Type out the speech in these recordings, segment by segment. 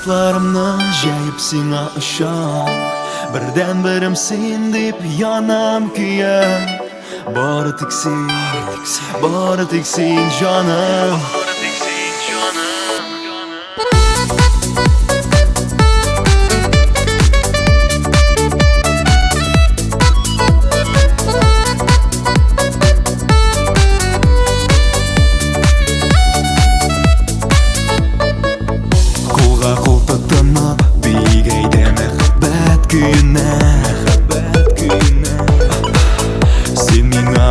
Qanotlarimni jayib sena ishon, birdan birim sen deb yonam kuyar. Bori tiksin, bori tiksin jonim.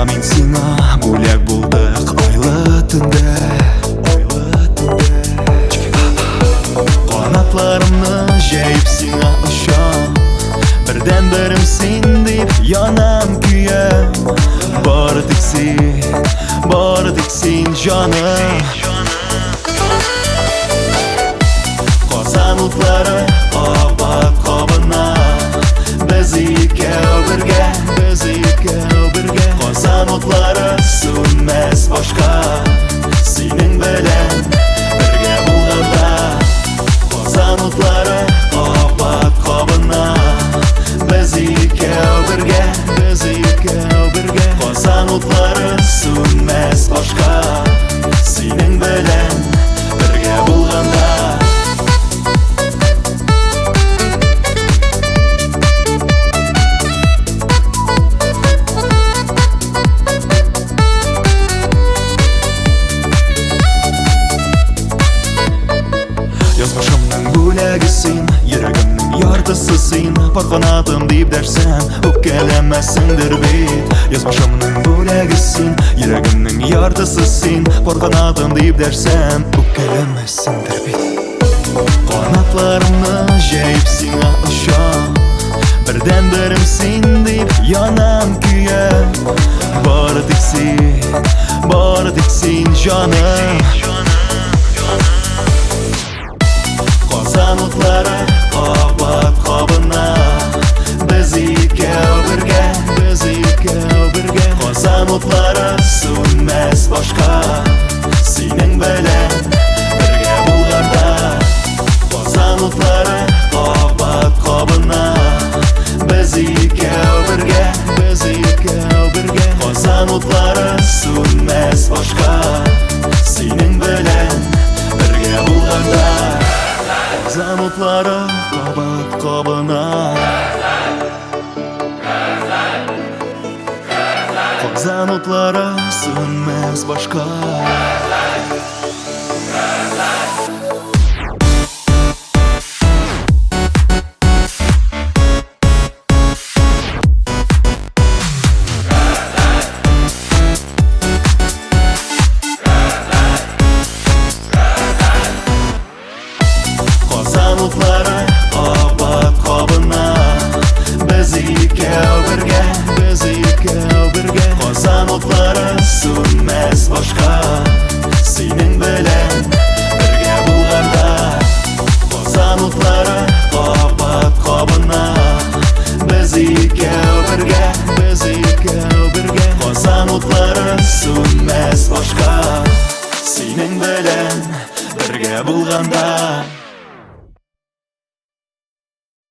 Мен сиңа бүләк булдык айлы төндә. Канатларымны җәйеп сиңа очам, бердән берем син дип янам күйә. Бары тик син җаным. Казан утлары кабат кабына, без икәү бергә, Казан утлары сүнмәс башка, синең белән бергә булганда. Казан утлары кабат кабына, без икәү бергә, Казан утлары сүнмәс башка, синең белән бергә булганда. Язмышымның бүләге син, йөрәгемнең яртысы син. Пар канатым дип дәрсәм, үпкәләмәссеңдер бит. Язмышымның бүләге син, йөрәгемнең яртысы син. Пар канатым дип дәрсәм, үпкәләмәссеңдер бит. Канатларымны җәйеп сиңа очам, бердән берем син дип янам күйә. Бары тик син җаным. Казан утлары кабат кабына, без икәү бергә, Казан утлары сүнмәс башка, синең белән бергә булганда. Казан утлары кабат кабына, без икәү бергә, Казан утлары сүнмәс башка, синең белән бергә булганда. Казан утлары кабат кабына, Казан утлары сүнмәс башка. Казан утлары кабат кабына, без икәү бергә, Казан утлары сүнмәс башка, синең белән бергә булганда. Казан утлары кабат кабына, без икәү бергә, Казан утлары сүнмәс башка, синең белән бергә булганда.